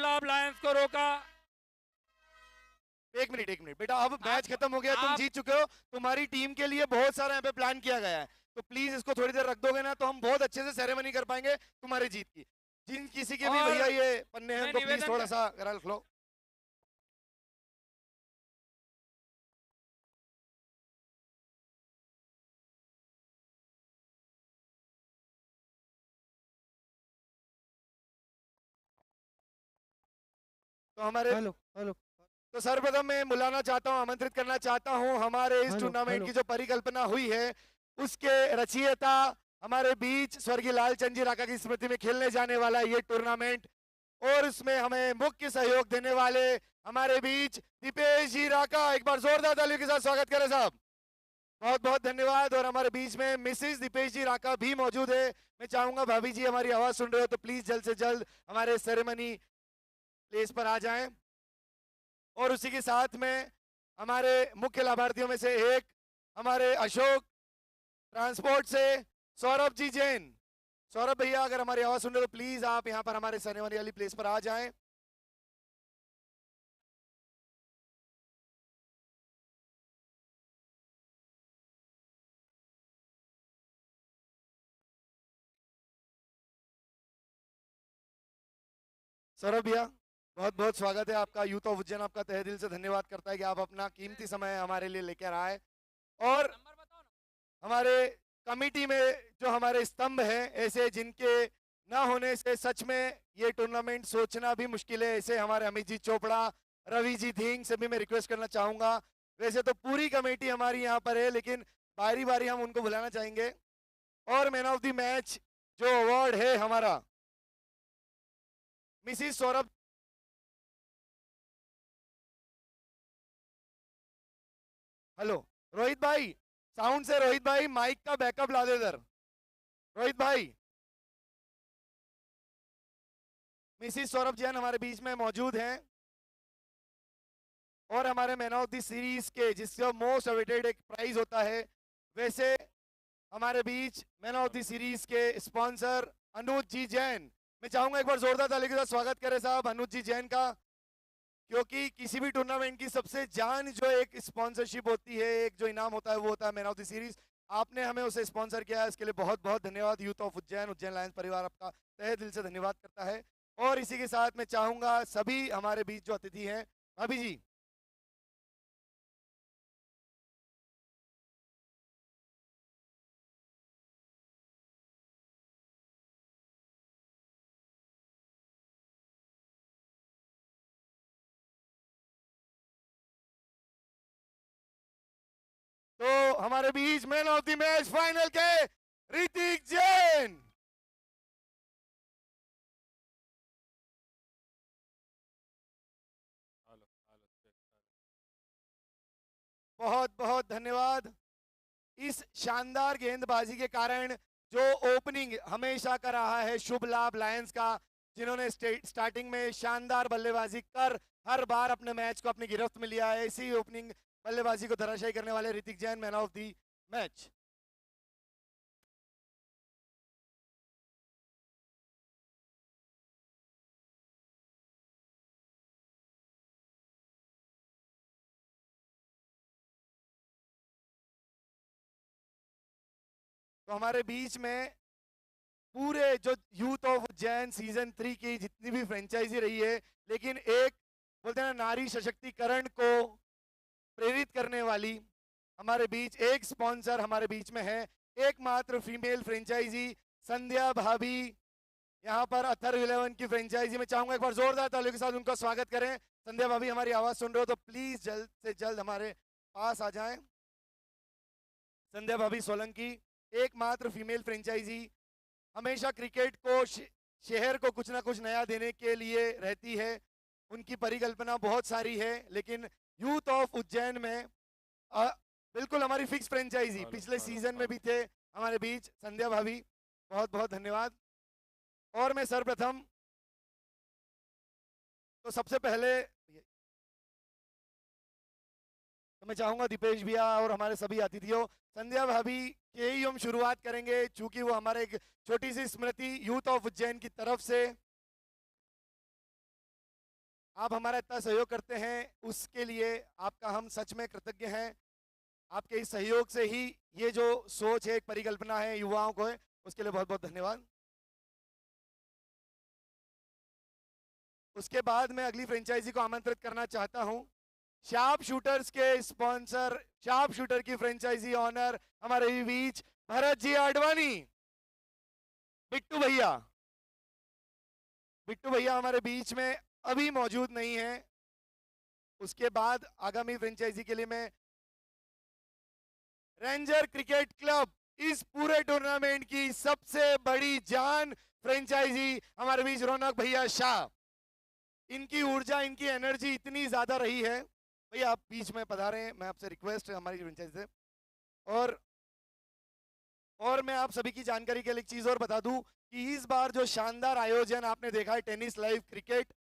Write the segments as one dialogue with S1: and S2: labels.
S1: लाभ लायंस को रोका।
S2: एक मिनट बेटा, अब मैच खत्म हो गया, तुम जीत चुके हो। तुम्हारी टीम के लिए बहुत सारा यहाँ पे प्लान किया गया है, तो प्लीज इसको थोड़ी देर रख दोगे ना, तो हम बहुत अच्छे से सेरेमनी कर पाएंगे तुम्हारी जीत की। जिन किसी के भी भैया ये पन्ने हैं, तो प्लीज थोड़ा सा रख लो। तो हमारे
S3: हेलो
S2: तो सर्वप्रथम मैं बुलाना चाहता हूं, आमंत्रित करना चाहता हूं, हमारे इस टूर्नामेंट की जो परिकल्पना हुई है उसके रचयिता, हमारे बीच स्वर्गीय लालचंद जी राका की स्मृति में खेलने जाने वाला ये टूर्नामेंट, और इसमें हमें मुख्य सहयोग देने वाले हमारे बीच दीपेश जी राका। एक बार जोरदार तालियों के साथ स्वागत करें साहब, बहुत बहुत धन्यवाद। और हमारे बीच में मिसेस दीपेश जी राका भी मौजूद है। मैं चाहूंगा भाभी जी हमारी आवाज सुन रहे हो तो प्लीज जल्द से जल्द हमारे सेरेमनी प्लेस पर आ जाएं। और उसी के साथ में हमारे मुख्य लाभार्थियों में से एक हमारे अशोक ट्रांसपोर्ट से सौरभ जी जैन। सौरभ भैया अगर हमारी आवाज सुन रहे हो तो प्लीज आप यहां पर हमारे सेरेमनी वाली प्लेस पर आ जाएं। सौरभ भैया बहुत बहुत स्वागत है आपका। यूथ ऑफ उज्जैन आपका तहे दिल से धन्यवाद करता है कि आप अपना कीमती समय हमारे लिए लेकर आए। और हमारे कमेटी में जो हमारे स्तंभ हैं, ऐसे जिनके ना होने से सच में ये टूर्नामेंट सोचना भी मुश्किल है, ऐसे हमारे अमित जी चोपड़ा, रवि जी धींग से भी मैं रिक्वेस्ट करना चाहूंगा। वैसे तो पूरी कमेटी हमारी यहाँ पर है, लेकिन बारी बारी हम उनको बुलाना चाहेंगे। और मैन ऑफ द मैच जो अवार्ड है हमारा मिसिस सौरभ। हेलो रोहित भाई, साउंड से रोहित भाई माइक का बैकअप ला दे इधर। रोहित भाई, मिसिस सौरभ जैन हमारे बीच में मौजूद हैं। और हमारे मैन ऑफ द सीरीज के जिसका मोस्ट अवेटेड एक प्राइज होता है, वैसे हमारे बीच मैन ऑफ द सीरीज के स्पॉन्सर अनुज जी जैन। मैं चाहूंगा एक बार जोरदार ताली के साथ स्वागत करें साहब अनुज जी जैन का, क्योंकि किसी भी टूर्नामेंट की सबसे जान जो एक स्पॉन्सरशिप होती है, एक जो इनाम होता है, वो होता है मैन ऑफ द सीरीज। आपने हमें उसे स्पॉन्सर किया है, इसके लिए बहुत बहुत धन्यवाद। Youth of Ujjain, Ujjain Lions परिवार आपका तहे दिल से धन्यवाद करता है। और इसी के साथ मैं चाहूंगा सभी हमारे बीच जो अतिथि हैं, भाभी जी तो हमारे बीच man of the match final के ऋतिक जैन। बहुत बहुत धन्यवाद। इस शानदार गेंदबाजी के कारण जो ओपनिंग हमेशा कर रहा है शुभ लाभ लायंस का, जिन्होंने स्टार्टिंग में शानदार बल्लेबाजी कर हर बार अपने मैच को अपनी गिरफ्त में लिया है, इसी ओपनिंग बल्लेबाजी को धराशायी करने वाले Hrithik Jain man of the match. तो हमारे बीच में पूरे जो यूथ ऑफ उज्जैन सीजन 3 की जितनी भी फ्रेंचाइजी रही है, लेकिन एक बोलते हैं ना नारी सशक्तिकरण को प्रेरित करने वाली हमारे बीच एक स्पॉन्सर हमारे बीच में है, एकमात्र फीमेल फ्रेंचाइजी संध्या भाभी यहाँ पर अथर 11 की फ्रेंचाइजी में। चाहूंगा एक बार जोरदार तालियों के साथ उनका स्वागत करें। संध्या भाभी हमारी आवाज सुन रहे हो तो प्लीज जल्द से जल्द हमारे पास आ जाएं। संध्या भाभी सोलंकी एकमात्र फीमेल फ्रेंचाइजी, हमेशा क्रिकेट को शहर को कुछ ना कुछ नया देने के लिए रहती है। उनकी परिकल्पना बहुत सारी है, लेकिन यूथ ऑफ उज्जैन में बिल्कुल हमारी फिक्स फ्रेंचाइजी पिछले सीजन में भी थे हमारे बीच संध्या भाभी, बहुत बहुत धन्यवाद। और मैं सर्वप्रथम तो सबसे पहले तो मैं चाहूंगा दीपेश भैया और हमारे सभी अतिथियों, संध्या भाभी के ही हम शुरुआत करेंगे, चूंकि वो हमारे एक छोटी सी स्मृति यूथ ऑफ उज्जैन की तरफ से आप हमारा इतना सहयोग करते हैं, उसके लिए आपका हम सच में कृतज्ञ हैं। आपके इस सहयोग से ही ये जो सोच है, एक परिकल्पना है युवाओं को है, उसके लिए बहुत बहुत धन्यवाद। उसके बाद मैं अगली फ्रेंचाइजी को आमंत्रित करना चाहता हूं। शार्प शूटर्स के स्पॉन्सर, शार्प शूटर की फ्रेंचाइजी ऑनर हमारे बीच भरत जी आडवाणी। बिट्टू भैया, बिट्टू भैया हमारे बीच में अभी मौजूद नहीं है। उसके बाद आगामी फ्रेंचाइजी के लिए मैं रेंजर क्रिकेट क्लब, इस पूरे टूर्नामेंट की सबसे बड़ी जान फ्रेंचाइजी हमारे बीच रौनक भैया शाह। इनकी ऊर्जा, इनकी एनर्जी इतनी ज्यादा रही है। भैया आप बीच में पधारे हैं, मैं आपसे रिक्वेस्ट है हमारी फ्रेंचाइजी से। और और मैं आप सभी की जानकारी के लिए एक चीज और बता दूं कि इस बार जो शानदार आयोजन आपने देखा है, टेनिस लाइव क्रिकेट,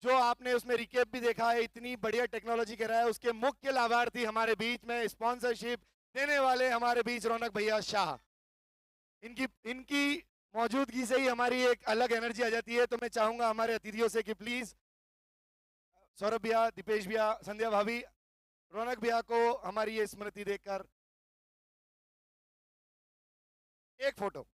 S2: जो आपने उसमें रिकेप भी देखा है, इतनी बढ़िया टेक्नोलॉजी कह रहा है, उसके मुख्य लाभार्थी हमारे बीच में स्पॉन्सरशिप देने वाले हमारे बीच रौनक भैया शाह। इनकी इनकी मौजूदगी से ही हमारी एक अलग एनर्जी आ जाती है। तो मैं चाहूंगा हमारे अतिथियों से कि प्लीज सौरभ भैया, दीपेश भैया, संध्या भाभी, रौनक भैया को हमारी ये स्मृति देकर एक फोटो।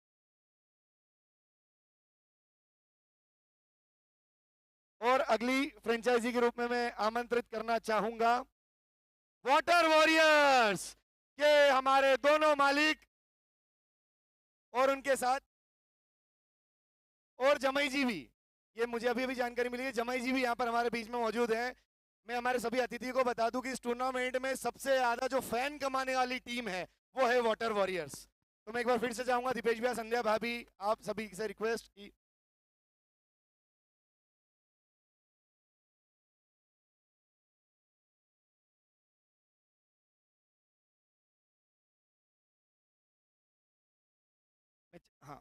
S2: और अगली फ्रेंचाइजी के रूप में मैं आमंत्रित करना चाहूंगा वाटर वॉरियर्स के हमारे दोनों मालिक और उनके साथ और जमाई जी भी। ये मुझे अभी अभी जानकारी मिली है, जमाई जी भी यहाँ पर हमारे बीच में मौजूद हैं। मैं हमारे सभी अतिथियों को बता दूं कि इस टूर्नामेंट में सबसे ज्यादा जो फैन कमाने वाली टीम है वो है वाटर वॉरियर्स। तो मैं एक बार फिर से चाहूंगा दीपेश भैया, संध्या भाभी, आप सभी से रिक्वेस्ट की हाँ।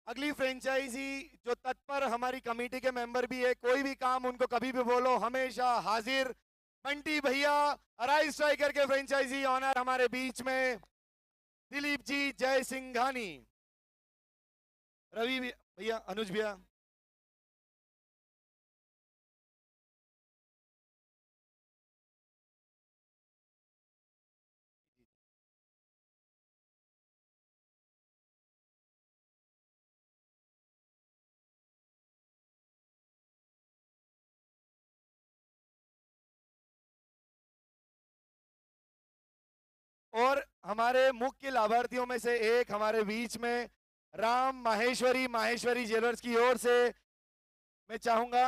S2: अगली फ्रेंचाइजी जो तत्पर हमारी कमेटी के मेंबर भी है, कोई भी काम उनको कभी भी बोलो हमेशा हाजिर, बंटी भैया अराइज स्ट्राइकर के फ्रेंचाइजी ऑनर हमारे बीच में दिलीप जी जय सिंघानी। रवि भैया, अनुज भैया, और हमारे मुख्य लाभार्थियों में से एक हमारे बीच में राम माहेश्वरी, माहेश्वरी ज्वेलर्स की ओर से मैं चाहूंगा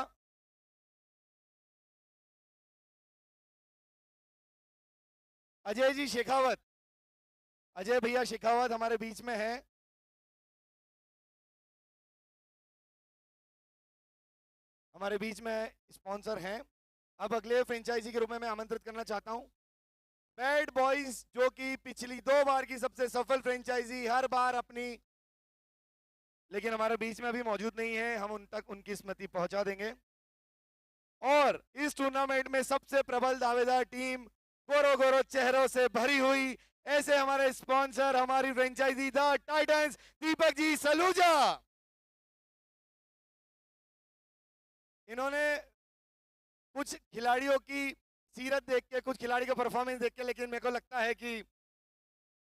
S2: अजय जी शेखावत, अजय भैया शेखावत हमारे बीच में है, हमारे बीच में स्पॉन्सर हैं। अब अगले फ्रेंचाइजी के रूप में मैं आमंत्रित करना चाहता हूं बैड बॉयज, जो कि पिछली 2 बार की सबसे सफल फ्रेंचाइजी, हर बार अपनी, लेकिन हमारे बीच में अभी मौजूद नहीं है, हम उन तक उनकी स्मृति पहुंचा देंगे। और इस टूर्नामेंट में सबसे प्रबल दावेदार टीम, गोरो गोरो चेहरों से भरी हुई, ऐसे हमारे स्पॉन्सर, हमारी franchise the Titans, Deepak ji Saluja. इन्होंने कुछ खिलाड़ियों की सीरत देख के, कुछ खिलाड़ी का परफॉर्मेंस देख के, लेकिन मेरे को लगता है कि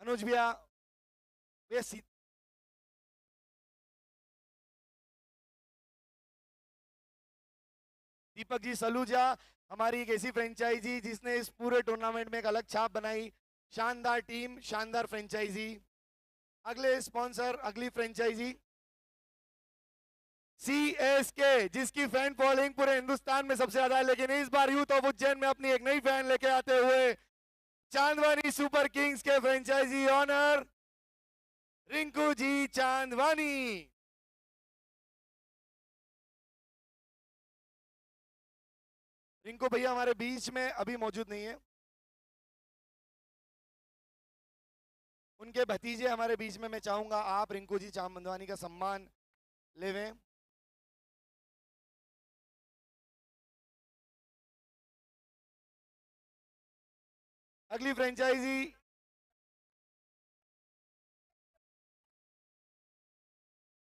S2: अनुज भैया, वे दीपक जी सलूजा हमारी एक ऐसी फ्रेंचाइजी जिसने इस पूरे टूर्नामेंट में एक अलग छाप बनाई। शानदार टीम, शानदार फ्रेंचाइजी। अगले स्पॉन्सर, अगली फ्रेंचाइजी सीएसके, जिसकी फैन फॉलोइंग पूरे हिंदुस्तान में सबसे ज्यादा है, लेकिन इस बार यूथ ऑफ उज्जैन में अपनी एक नई फैन लेके आते हुए चांदवानी सुपर किंग्स के फ्रेंचाइजी ऑनर रिंकू जी चांदवानी। रिंकू भैया हमारे बीच में अभी मौजूद नहीं है, उनके भतीजे हमारे बीच में, मैं चाहूंगा आप रिंकू जी चांदवानी का सम्मान लेवें। अगली फ्रेंचाइजी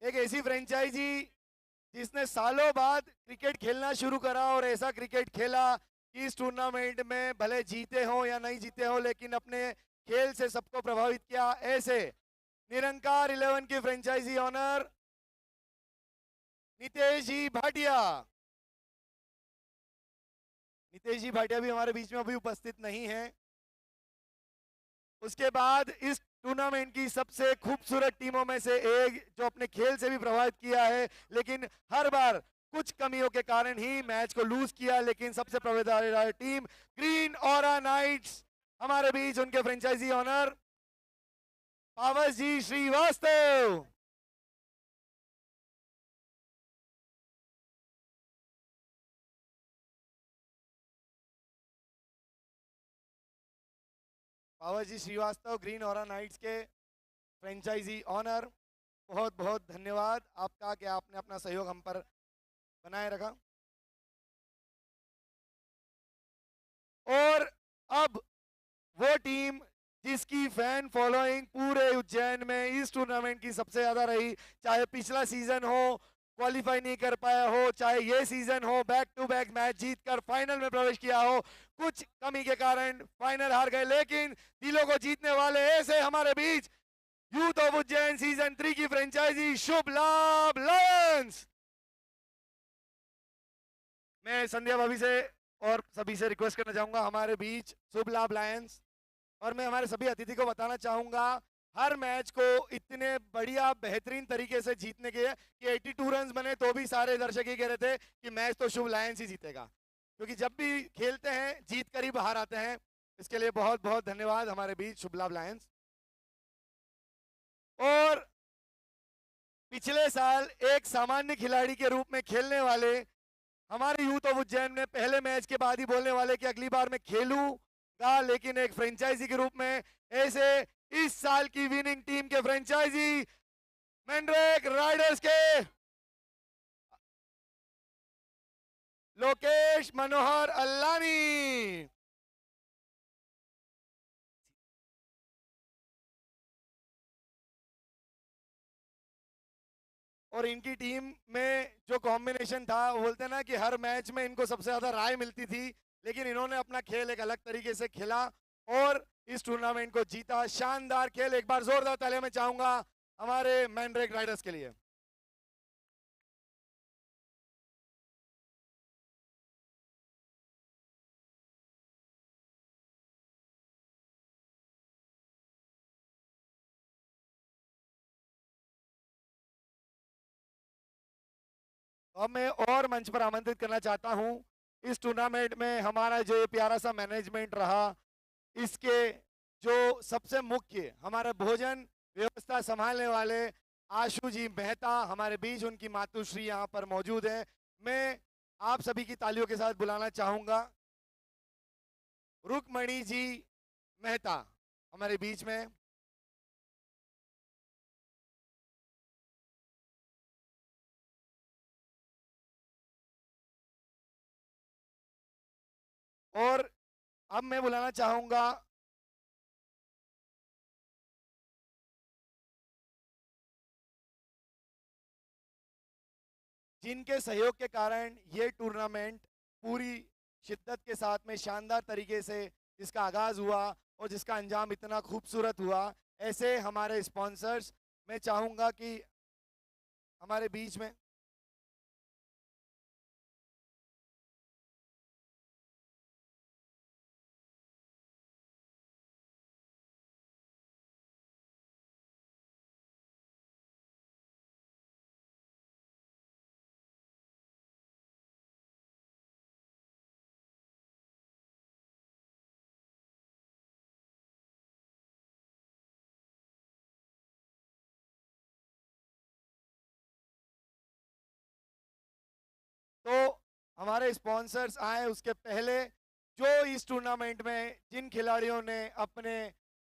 S2: एक ऐसी फ्रेंचाइजी जिसने सालों बाद क्रिकेट खेलना शुरू करा और ऐसा क्रिकेट खेला कि इस टूर्नामेंट में भले जीते हो या नहीं जीते हो लेकिन अपने खेल से सबको प्रभावित किया, ऐसे निरंकार 11 की फ्रेंचाइजी ऑनर नितेश जी भाटिया। नितेश जी भाटिया भी हमारे बीच में अभी उपस्थित नहीं है। उसके बाद इस टूर्नामेंट की सबसे खूबसूरत टीमों में से एक जो अपने खेल से भी प्रभावित किया है लेकिन हर बार कुछ कमियों के कारण ही मैच को लूज किया, लेकिन सबसे प्रभावशाली टीम ग्रीन ऑरा नाइट्स। हमारे बीच उनके फ्रेंचाइजी ऑनर पावस जी श्रीवास्तव। पावस जी श्रीवास्तव ग्रीन ऑरा नाइट्स के फ्रेंचाइजी ऑनर, बहुत बहुत धन्यवाद आपका कि आपने अपना सहयोग हम पर बनाए रखा। और अब वो टीम जिसकी फैन फॉलोइंग पूरे उज्जैन में इस टूर्नामेंट की सबसे ज्यादा रही, चाहे पिछला सीजन हो क्वालिफाई नहीं कर पाया हो, चाहे ये सीजन हो बैक टू बैक मैच जीतकर फाइनल में प्रवेश किया हो, कुछ कमी के कारण फाइनल हार गए, लेकिन दिलों को जीतने वाले ऐसे हमारे बीच यूथ ऑफ उज्जैन सीजन 3 की फ्रेंचाइजी शुभ लाभ लायंस। मैं संध्या भाभी से और सभी से रिक्वेस्ट करना चाहूंगा हमारे बीच शुभ लाभ लायंस। और मैं हमारे सभी अतिथि को बताना चाहूंगा हर मैच को इतने बढ़िया बेहतरीन तरीके से जीतने के कि 82 रन बने तो भी सारे दर्शक ही कह रहे थे कि मैच तो शुभ लायंस ही जीतेगा, क्योंकि जब भी खेलते हैं जीत कर ही बाहर आते हैं। इसके लिए बहुत बहुत धन्यवाद हमारे बीच शुभ लाभ लायंस। और पिछले साल एक सामान्य खिलाड़ी के रूप में खेलने वाले हमारे यूथ ऑफ उज्जैन ने पहले मैच के बाद ही बोलने वाले कि अगली बार मैं खेलूंगा, लेकिन एक फ्रेंचाइजी के रूप में ऐसे इस साल की विनिंग टीम के फ्रेंचाइजी मैंड्रेक राइडर्स के लोकेश मनोहर अल्लानी। और इनकी टीम में जो कॉम्बिनेशन था, वो बोलते हैं ना कि हर मैच में इनको सबसे ज्यादा राय मिलती थी, लेकिन इन्होंने अपना खेल एक अलग तरीके से खेला और इस टूर्नामेंट को जीता। शानदार खेल, एक बार जोरदार तालियां मैं चाहूंगा हमारे मैंड्रेक राइडर्स के लिए। अब मैं और मंच पर आमंत्रित करना चाहता हूं, इस टूर्नामेंट में हमारा जो ये प्यारा सा मैनेजमेंट रहा, इसके जो सबसे मुख्य हमारा भोजन व्यवस्था संभालने वाले आशु जी मेहता हमारे बीच, उनकी मातुश्री यहाँ पर मौजूद है। मैं आप सभी की तालियों के साथ बुलाना चाहूंगा रुकमणि जी मेहता हमारे बीच में। और अब मैं बुलाना चाहूंगा जिनके सहयोग के कारण ये टूर्नामेंट पूरी शिद्दत के साथ में शानदार तरीके से जिसका आगाज हुआ और जिसका अंजाम इतना खूबसूरत हुआ, ऐसे हमारे स्पॉन्सर्स मैं चाहूंगा कि हमारे बीच में तो हमारे स्पॉन्सर्स आए उसके पहले जो इस टूर्नामेंट में जिन खिलाड़ियों ने अपने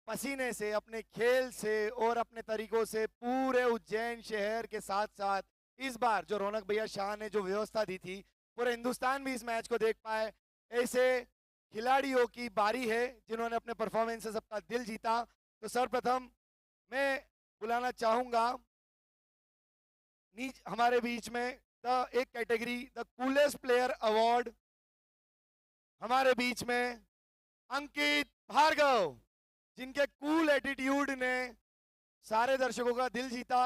S2: पसीने से, अपने खेल से और अपने तरीकों से पूरे उज्जैन शहर के साथ साथ इस बार जो रौनक भैया शाह ने जो व्यवस्था दी थी, पूरे हिंदुस्तान भी इस मैच को देख पाए, ऐसे खिलाड़ियों की बारी है जिन्होंने अपने परफॉर्मेंस से सबका दिल जीता। तो सर्वप्रथम मैं बुलाना चाहूंगा हमारे बीच में एक category the coolest player award, हमारे बीच में अंकित भार्गव, जिनके कूल एटीट्यूड ने सारे दर्शकों का दिल जीता,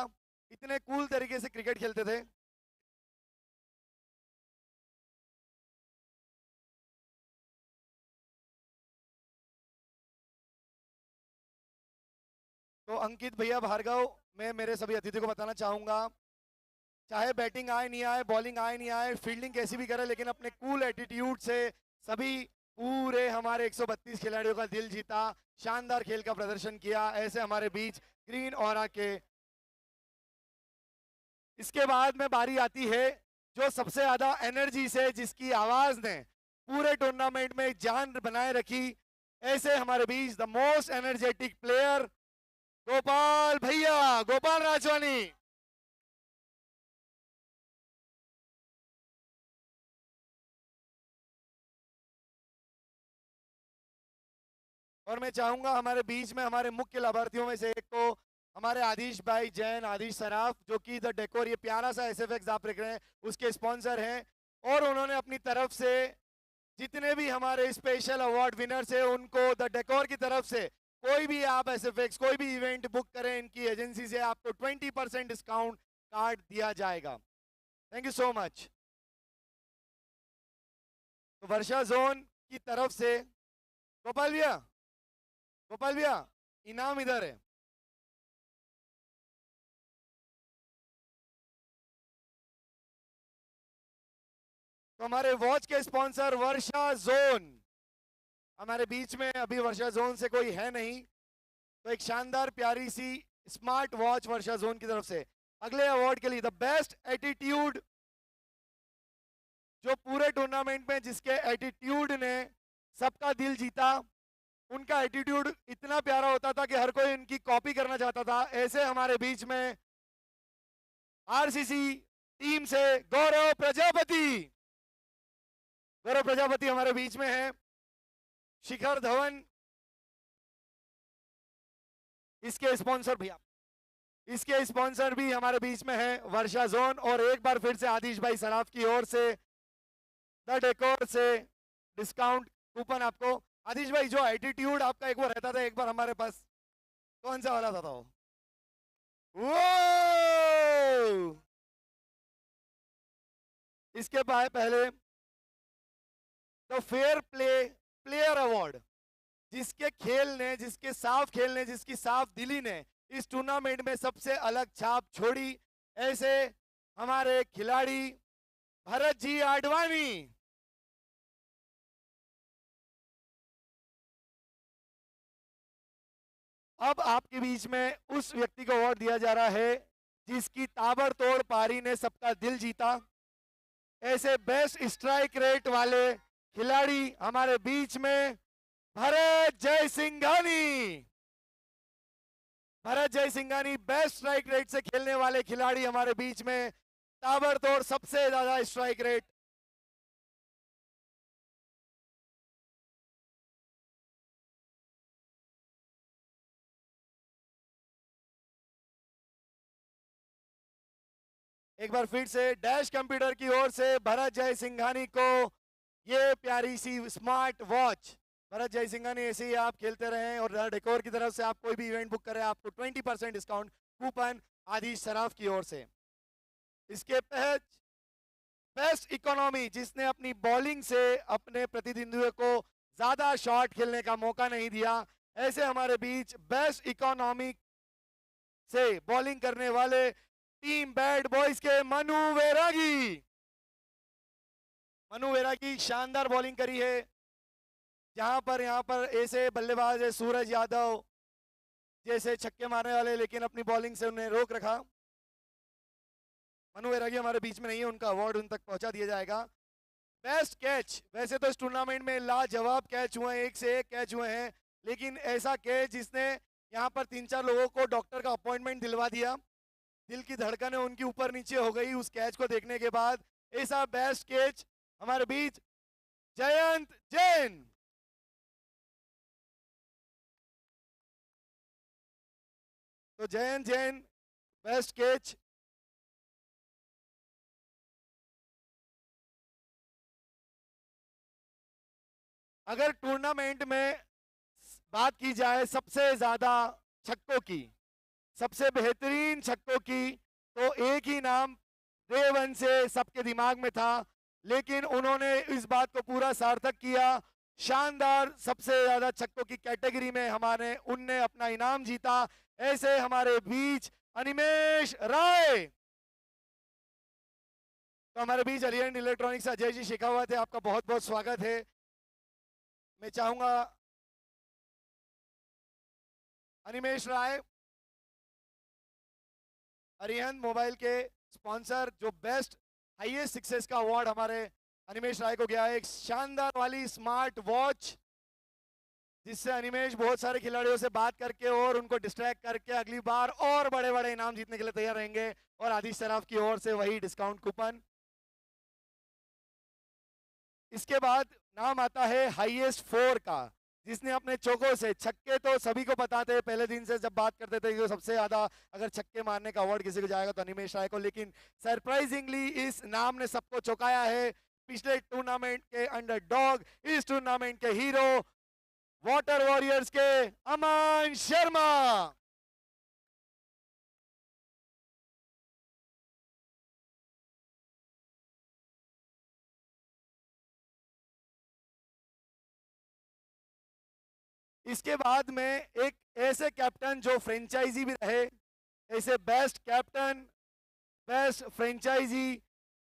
S2: इतने कूल तरीके से क्रिकेट खेलते थे। तो अंकित भैया भार्गव, मैं मेरे सभी अतिथि को बताना चाहूंगा, चाहे बैटिंग आए नहीं आए, बॉलिंग आए नहीं आए, फील्डिंग कैसी भी करे, लेकिन अपने कूल एटीट्यूड से सभी पूरे हमारे 132 खिलाड़ियों का दिल जीता, शानदार खेल का प्रदर्शन किया। ऐसे हमारे बीच ग्रीन ऑरा के। इसके बाद में बारी आती है जो सबसे ज्यादा एनर्जी से, जिसकी आवाज ने पूरे टूर्नामेंट में जान बनाए रखी, ऐसे हमारे बीच the most energetic player Gopal भैया, गोपाल राजवानी। और मैं चाहूंगा हमारे बीच में हमारे मुख्य लाभार्थियों में से एक को हमारे आदिश भाई जैन, आदिश सराफ, जो कि द डेकोर, ये प्यारा सा एसएफएक्स आप देख रहे हैं, उसके स्पॉन्सर हैं। और उन्होंने अपनी तरफ से जितने भी हमारे स्पेशल अवार्ड विनर्स हैं, उनको द डेकोर की तरफ से कोई भी आप एसएफएक्स कोई भी इवेंट बुक करें इनकी एजेंसी से, आपको 20% डिस्काउंट कार्ड दिया जाएगा। Thank you so much. तो वर्षा जोन की तरफ से गोपाल भैया, गोपाल भैया, इनाम इधर है। तो हमारे वॉच के स्पॉन्सर वर्षा जोन, हमारे बीच में अभी वर्षा जोन से कोई है नहीं, तो एक शानदार प्यारी सी स्मार्ट वॉच वर्षा जोन की तरफ से। अगले अवार्ड के लिए द बेस्ट एटीट्यूड, जो पूरे टूर्नामेंट में जिसके एटीट्यूड ने सबका दिल जीता, उनका एटीट्यूड इतना प्यारा होता था कि हर कोई उनकी कॉपी करना चाहता था, ऐसे हमारे बीच में आरसीसी टीम से गौरव प्रजापति, गौरव प्रजापति हमारे बीच में है। शिखर धवन, इसके स्पॉन्सर भैया, इसके स्पॉन्सर भी हमारे बीच में है वर्षा जोन। और एक बार फिर से आदिश भाई सराफ की ओर से द डेकोर से डिस्काउंट कूपन आपको। आदिश भाई, जो एटीट्यूड आपका एक बार रहता था, एक बार हमारे पास, कौन सा वाला था वो? इसके बाद पहले the fair play player award, जिसके खेल ने, जिसके साफ खेल ने, जिसकी साफ दिली ने इस टूर्नामेंट में सबसे अलग छाप छोड़ी, ऐसे हमारे खिलाड़ी भरत जी आडवाणी। अब आपके बीच में उस व्यक्ति को अवार्ड दिया जा रहा है जिसकी ताबड़तोड़ पारी ने सबका दिल जीता। ऐसे बेस्ट स्ट्राइक रेट वाले खिलाड़ी हमारे बीच में भरत जय सिंघानी। भरत जय सिंघानी बेस्ट स्ट्राइक रेट से खेलने वाले खिलाड़ी हमारे बीच में, ताबड़तोड़ सबसे ज्यादा स्ट्राइक रेट। एक बार फिर से डैश कंप्यूटर की ओर से भरत जय सिंघानी को ये प्यारी सी स्मार्ट वॉच। भरत जय सिंघानी, ऐसे ही आप खेलते रहें और डेकोर की तरफ से आप कोई भी इवेंट बुक करें, आपको 20% डिस्काउंट कूपन आदिश सराफ की ओर से। इसके तहत बेस्ट इकोनॉमी, जिसने अपनी बॉलिंग से अपने प्रतिद्वंदियों को ज्यादा शॉट खेलने का मौका नहीं दिया, ऐसे हमारे बीच बेस्ट इकोनॉमी से बॉलिंग करने वाले टीम बैड बॉयज के मनु वैरागी। मनु वैरागी शानदार बॉलिंग करी है, जहां पर यहाँ पर ऐसे बल्लेबाज है सूरज यादव जैसे छक्के मारने वाले, लेकिन अपनी बॉलिंग से उन्हें रोक रखा। मनु वैरागी हमारे बीच में नहीं है, उनका अवार्ड उन तक पहुंचा दिया जाएगा। बेस्ट कैच, वैसे तो इस टूर्नामेंट में लाजवाब कैच हुए हैं, एक से एक कैच हुए हैं, लेकिन ऐसा कैच जिसने यहाँ पर 3-4 लोगों को डॉक्टर का अपॉइंटमेंट दिलवा दिया, दिल की धड़कनें उनकी ऊपर नीचे हो गई उस कैच को देखने के बाद। ऐसा बेस्ट कैच हमारे बीच जयंत जैन। तो जयंत जैन बेस्ट कैच अगर टूर्नामेंट में बात की जाए सबसे ज्यादा छक्कों की, सबसे बेहतरीन छक्कों की, तो एक ही नाम डे वन से सबके दिमाग में था, लेकिन उन्होंने इस बात को पूरा सार्थक किया। शानदार सबसे ज्यादा छक्कों की कैटेगरी में हमारे उनने अपना इनाम जीता। ऐसे हमारे बीच अनिमेश राय। तो हमारे बीच अरिहंत इलेक्ट्रॉनिक्स अजय जी शेखावत है, आपका बहुत बहुत स्वागत है। मैं चाहूंगा अनिमेश राय, अरिहंत मोबाइल के स्पॉन्सर, जो बेस्ट हाईएस्ट सक्सेस का अवार्ड हमारे अनिमेश राय को गया है। एक शानदार वाली स्मार्ट वॉच, जिससे अनिमेश बहुत सारे खिलाड़ियों से बात करके और उनको डिस्ट्रैक्ट करके अगली बार और बड़े बड़े इनाम जीतने के लिए तैयार रहेंगे। और आदिश सराफ की ओर से वही डिस्काउंट कूपन। इसके बाद नाम आता है हाईएस्ट फोर का, जिसने अपने चौकों से छक्के, तो सभी को पता थे पहले दिन से जब बात करते थे कि सबसे ज्यादा अगर छक्के मारने का अवार्ड किसी को जाएगा तो अनिमेश राय को, लेकिन सरप्राइजिंगली इस नाम ने सबको चौंकाया है। पिछले टूर्नामेंट के अंडरडॉग, इस टूर्नामेंट के हीरो, वाटर वॉरियर्स के अमन शर्मा। इसके बाद में एक ऐसे कैप्टन जो फ्रेंचाइजी भी रहे, ऐसे best captain, best franchisee,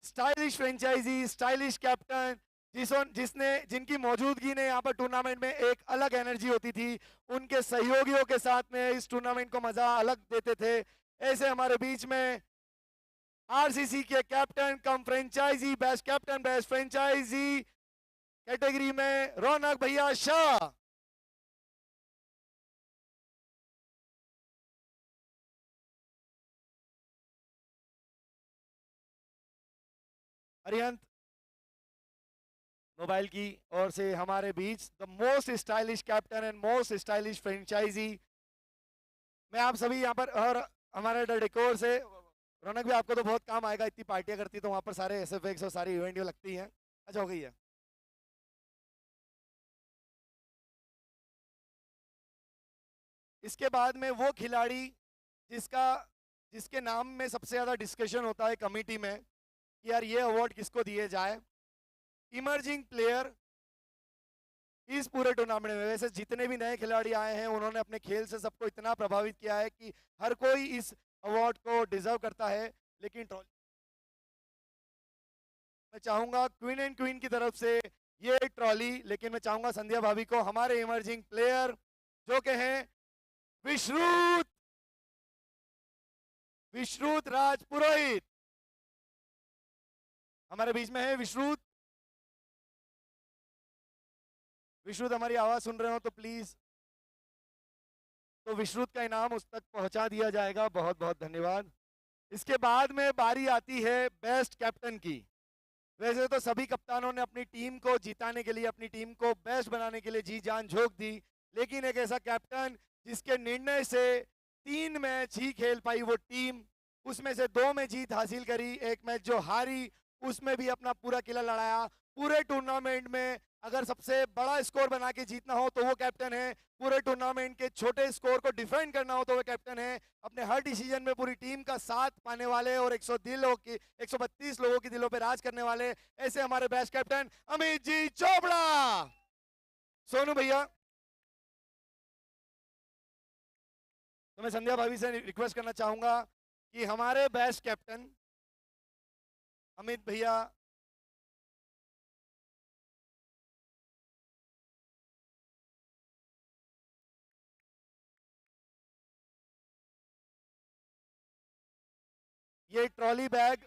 S2: stylish franchisee, stylish captain, जिसने जिनकी मौजूदगी ने यहाँ पर टूर्नामेंट में एक अलग एनर्जी होती थी। उनके सहयोगियों के साथ में इस टूर्नामेंट को मजा अलग देते थे। ऐसे हमारे बीच में आरसीसी के captain cum franchise, best captain best franchise category में रौनक भैया शाह। अरिहंत मोबाइल की ओर से हमारे बीच the most stylish captain and most stylish franchise. मैं आप सभी यहाँ पर, और हमारे डेकोर से रौनक भी, आपको तो बहुत काम आएगा, इतनी पार्टियां करती तो वहां पर सारे एसएफएक्स और सारी इवेंट लगती हैं। अच्छा हो गई है। इसके बाद में वो खिलाड़ी जिसका जिसके नाम में सबसे ज्यादा डिस्कशन होता है कमेटी में कि यार ये अवार्ड किसको दिए जाए, इमर्जिंग प्लेयर इस पूरे टूर्नामेंट में। वैसे जितने भी नए खिलाड़ी आए हैं उन्होंने अपने खेल से सबको इतना प्रभावित किया है कि हर कोई इस अवार्ड को डिजर्व करता है। लेकिन मैं चाहूंगा क्वीन एंड क्वीन की तरफ से ये ट्रॉली, लेकिन मैं चाहूंगा संध्या भाभी को, हमारे इमर्जिंग प्लेयर जो के हैं विश्रुत विश्रुत राज पुरोहित, हमारे बीच में है विश्रुत। विश्रुत हमारी आवाज सुन रहे हो तो प्लीज, तो विश्रुत का इनाम उस तक पहुंचा दिया जाएगा। बहुत बहुत धन्यवाद। इसके बाद में बारी आती है बेस्ट कैप्टन की। वैसे तो सभी कप्तानों ने अपनी टीम को जिताने के लिए, अपनी टीम को बेस्ट बनाने के लिए जी जान झोंक दी, लेकिन एक ऐसा कैप्टन जिसके निर्णय से 3 मैच ही खेल पाई वो टीम, उसमें से 2 में जीत हासिल करी, एक मैच जो हारी उसमें भी अपना पूरा किला लड़ाया। पूरे टूर्नामेंट में अगर सबसे बड़ा स्कोर बना के जीतना हो तो वो कैप्टन है, पूरे टूर्नामेंट के छोटे स्कोर को डिफेंड करना हो तो वो कैप्टन है, अपने हर डिसीजन में पूरी टीम का साथ पाने वाले और 132 लोगों की दिलों पे राज करने वाले, ऐसे हमारे बेस्ट कैप्टन अमित जी चोपड़ा। सोनू भैया, तो मैं संध्या भाभी से रिक्वेस्ट करना चाहूंगा कि हमारे बेस्ट कैप्टन अमित भैया ये ट्रॉली बैग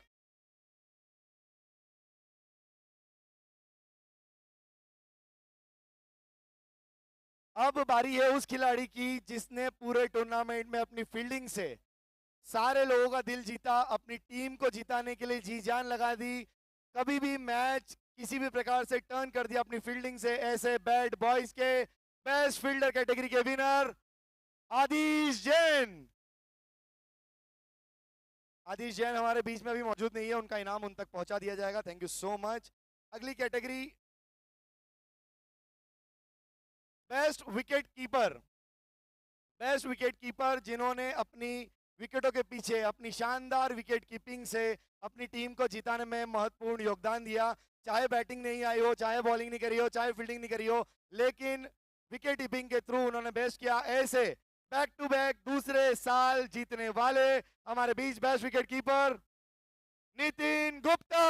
S2: अब बारी है उस खिलाड़ी की जिसने पूरे टूर्नामेंट में अपनी फील्डिंग से सारे लोगों का दिल जीता, अपनी टीम को जिताने के लिए जी जान लगा दी, कभी भी मैच किसी भी प्रकार से टर्न कर दिया अपनी फील्डिंग से। ऐसे बैड बॉयज के बेस्ट फील्डर कैटेगरी के विनर आदिश जैन। आदिश जैन हमारे बीच में अभी मौजूद नहीं है, उनका इनाम उन तक पहुंचा दिया जाएगा। Thank you so much. अगली कैटेगरी बेस्ट विकेट कीपर जिन्होंने अपनी विकेटों के पीछे अपनी शानदार विकेट कीपिंग से अपनी टीम को जिताने में महत्वपूर्ण योगदान दिया। चाहे बैटिंग नहीं आई हो, चाहे बॉलिंग नहीं करी हो, चाहे फील्डिंग नहीं करी हो, लेकिन विकेट कीपिंग के थ्रू उन्होंने बेस्ट किया। ऐसे बैक टू बैक दूसरे साल जीतने वाले हमारे बीच best wicket keeper Nitin Gupta.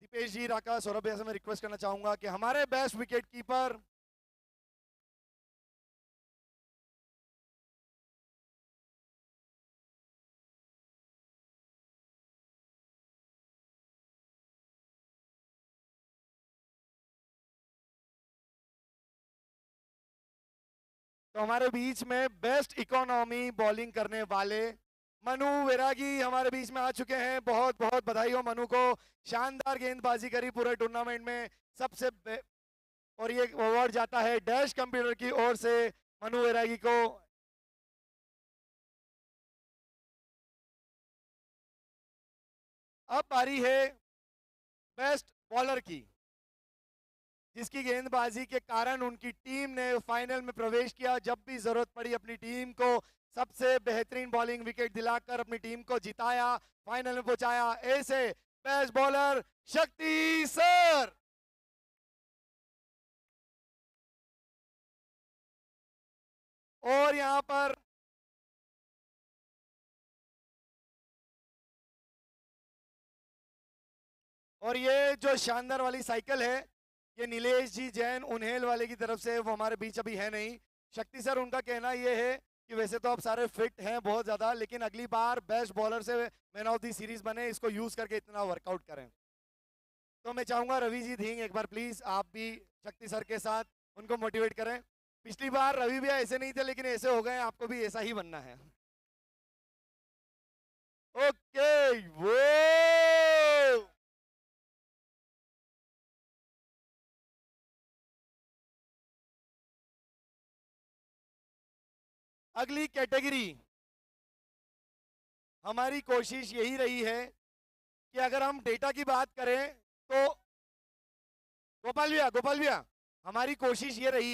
S2: Dipesh ji, Raka, Saurabh भैया से मैं रिक्वेस्ट करना चाहूंगा कि हमारे बेस्ट विकेट कीपर तो हमारे बीच में बेस्ट इकोनॉमी बॉलिंग करने वाले मनु वैरागी हमारे बीच में आ चुके हैं। बहुत बहुत बधाई हो मनु को, शानदार गेंदबाजी करी पूरे टूर्नामेंट में। और ये अवार्ड जाता है डैश कंप्यूटर की ओर से मनु वैरागी को। अब बारी है बेस्ट बॉलर की, जिसकी गेंदबाजी के कारण उनकी टीम ने फाइनल में प्रवेश किया। जब भी जरूरत पड़ी अपनी टीम को सबसे बेहतरीन बॉलिंग विकेट दिलाकर अपनी टीम को जिताया, फाइनल में पहुंचाया। ऐसे बेस्ट बॉलर शक्ति सर। और यहां पर ये जो शानदार वाली साइकिल है, ये नीलेश जी जैन उन्हेल वाले की तरफ से, वो हमारे बीच अभी है नहीं। शक्ति सर, उनका कहना ये है कि वैसे तो आप सारे फिट हैं बहुत ज़्यादा, लेकिन अगली बार बेस्ट बॉलर से मैन ऑफ द सीरीज बने, इसको यूज़ करके इतना वर्कआउट करें। तो मैं चाहूँगा रवि जी धींग एक बार प्लीज़ आप भी शक्ति सर के साथ उनको मोटिवेट करें। पिछली बार रवि भैया ऐसे नहीं थे, लेकिन ऐसे हो गए, आपको भी ऐसा ही बनना है। ओके, वो अगली कैटेगरी हमारी कोशिश यही रही है कि अगर हम डेटा की बात करें तो गोपाल भैया हमारी कोशिश ये रही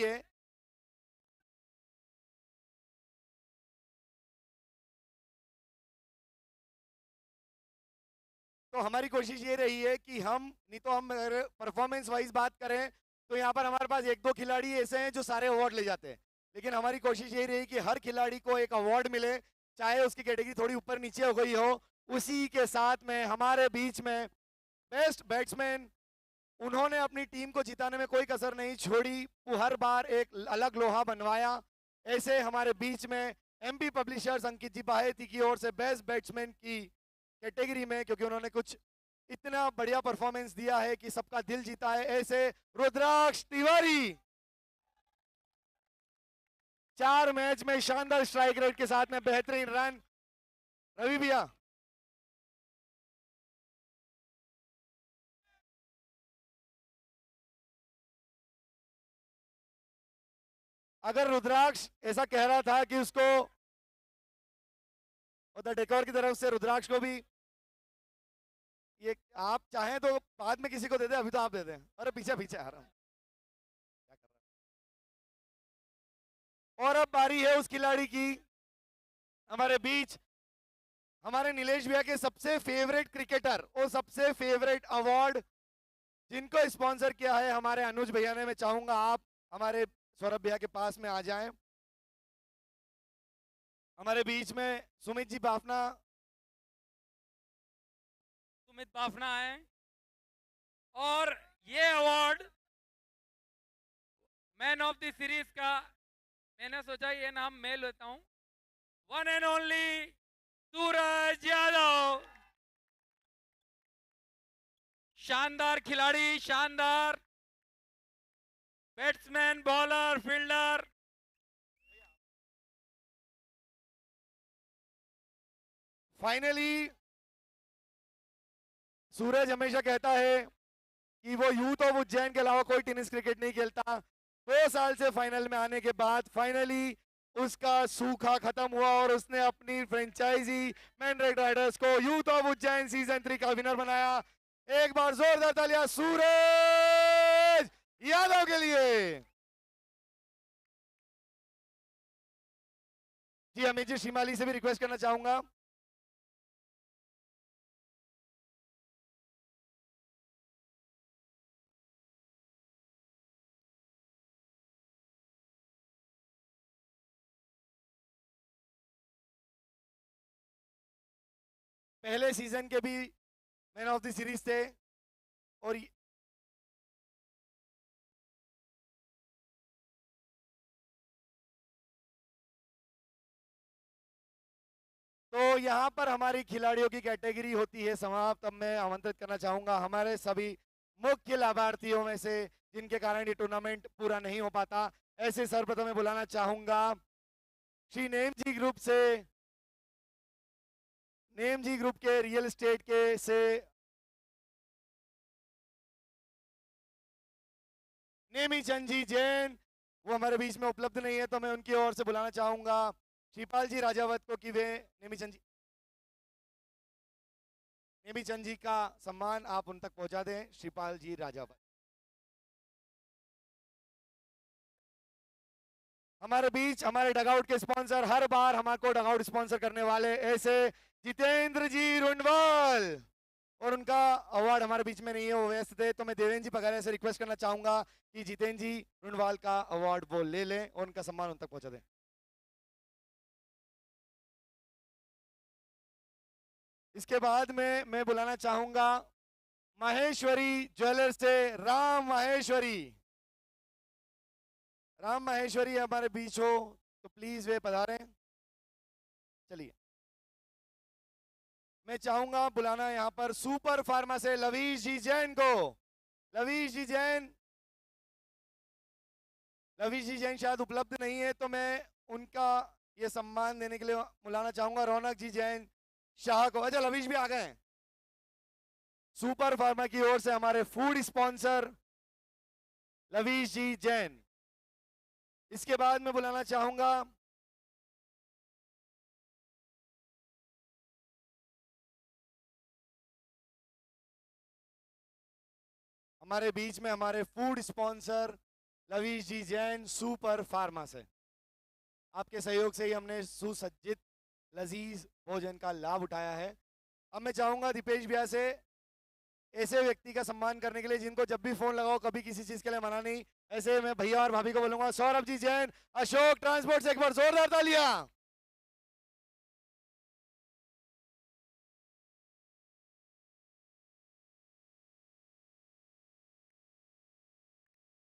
S2: है कि हम नहीं तो हम अगर परफॉर्मेंस वाइज बात करें तो यहाँ पर हमारे पास एक दो खिलाड़ी ऐसे हैं जो सारे अवार्ड ले जाते हैं, लेकिन हमारी कोशिश यही रही कि हर खिलाड़ी को एक अवार्ड मिले, चाहे उसकी कैटेगरी थोड़ी ऊपर नीचे हो गई हो। उसी के साथ में हमारे बीच में बेस्ट बैट्समैन, उन्होंने अपनी टीम को जिताने में कोई कसर नहीं छोड़ी, हर बार एक अलग लोहा बनवाया। ऐसे हमारे बीच में एमपी पब्लिशर्स अंकित जी बाहेती की ओर से बेस्ट बैट्समैन की कैटेगरी में, क्योंकि उन्होंने कुछ इतना बढ़िया परफॉर्मेंस दिया है कि सबका दिल जीता है, ऐसे रुद्राक्ष तिवारी 4 मैच में शानदार स्ट्राइक रेट के साथ में बेहतरीन रन। रवि भैया, अगर रुद्राक्ष ऐसा कह रहा था कि उसको द डेकोर की तरफ से रुद्राक्ष को भी ये आप चाहें तो बाद में किसी को दे दे, अभी तो आप दे दें। अरे पीछे पीछे आ रहा हूं, क्या कर रहा है। और अब बारी है उस खिलाड़ी की हमारे बीच, हमारे नीलेश भैया के सबसे फेवरेट क्रिकेटर और सबसे फेवरेट अवार्ड जिनको स्पॉन्सर किया है हमारे अनुज भैया ने। मैं चाहूंगा आप हमारे सौरभ भैया के पास में आ जाएं। हमारे बीच में सुमित बाफना
S1: है और ये award man of the series का मैंने सोचा ये नाम मैं लेता हूं। One and only Suraj Yadav, शानदार खिलाड़ी, शानदार बैट्समैन, बॉलर, फील्डर।
S2: फाइनली सूरज हमेशा कहता है कि वो यूथ ऑफ उज्जैन के अलावा कोई टेनिस क्रिकेट नहीं खेलता। 2 साल से फाइनल में आने के बाद फाइनली उसका सूखा खत्म हुआ और उसने अपनी फ्रेंचाइजी मैन रेड राइडर्स को यूथ ऑफ उज्जैन सीजन 3 का विनर बनाया। एक बार जोरदार तालियां सूरज यादव के लिए। जी अमित जी शिमाली से भी रिक्वेस्ट करना चाहूंगा। पहले सीजन के भी मैन ऑफ द सीरीज थे और तो यहाँ पर हमारी खिलाड़ियों की कैटेगरी होती है समाप्त। अब मैं आमंत्रित करना चाहूंगा हमारे सभी मुख्य लाभार्थियों में से जिनके कारण ये टूर्नामेंट पूरा नहीं हो पाता, ऐसे सर्वप्रथम मैं बुलाना चाहूंगा श्री नेम जी ग्रुप से, नेम जी ग्रुप के रियल एस्टेट के से नेमी चंद जी जैन। वो हमारे बीच में उपलब्ध नहीं है तो मैं उनकी ओर से बुलाना चाहूंगा श्रीपाल जी राजावत को कि वे नेमी चंद जी का सम्मान आप उन तक पहुंचा दें। श्रीपाल जी राजावत हमारे बीच, हमारे डगआउट के स्पॉन्सर, हर बार हमारे डगआउट स्पॉन्सर करने वाले ऐसे जितेंद्र जी रुंडवाल, और उनका अवार्ड हमारे बीच में नहीं है, वो व्यस्त थे, तो मैं देवेंद्र जी पगारे से रिक्वेस्ट करना चाहूंगा कि जितेंद्र जी रुंडवाल का अवार्ड वो ले लें और उनका सम्मान उन तक पहुंचा दें। इसके बाद में मैं बुलाना चाहूंगा माहेश्वरी ज्वेलर्स से राम माहेश्वरी। राम माहेश्वरी हमारे बीच हो तो प्लीज वे पधारें। चलिए मैं चाहूंगा बुलाना यहाँ पर सुपर फार्मा से लवीश जी जैन को। लवीश जी जैन, लवीश जी जैन शायद उपलब्ध नहीं है तो मैं उनका ये सम्मान देने के लिए बुलाना चाहूंगा रौनक जी जैन शाह को। अच्छा लवीश भी आ गए हैं। सुपर फार्मा की ओर से हमारे फूड स्पॉन्सर लवीश जी जैन। इसके बाद मैं बुलाना चाहूंगा हमारे बीच में हमारे फूड स्पॉन्सर लवीश जी जैन सुपर फार्मा से। आपके सहयोग से ही हमने सुसज्जित लजीज भोजन का लाभ उठाया है। अब मैं चाहूंगा दीपेश भैया से ऐसे व्यक्ति का सम्मान करने के लिए जिनको जब भी फोन लगाओ कभी किसी चीज के लिए मना नहीं, ऐसे मैं भैया और भाभी को बोलूंगा सौरभ जी जैन अशोक ट्रांसपोर्ट से एक बार जोरदार तालियां।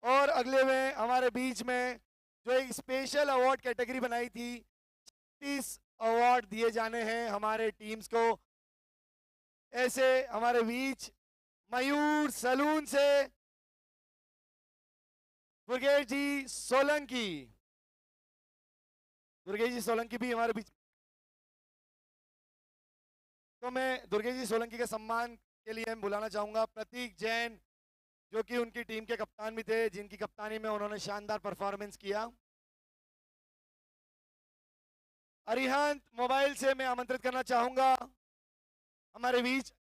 S2: और अगले में हमारे बीच में जो एक स्पेशल अवार्ड कैटेगरी बनाई थी, 30 अवार्ड दिए जाने हैं हमारे टीम्स को। ऐसे हमारे बीच मयूर सलून से दुर्गेश जी सोलंकी, दुर्गेश जी सोलंकी भी हमारे बीच, तो मैं दुर्गेश जी सोलंकी के सम्मान के लिए बुलाना चाहूंगा प्रतीक जैन जो कि उनकी टीम के कप्तान भी थे, जिनकी कप्तानी में उन्होंने शानदार परफॉर्मेंस किया। अरिहंत मोबाइल से मैं आमंत्रित करना चाहूंगा हमारे बीच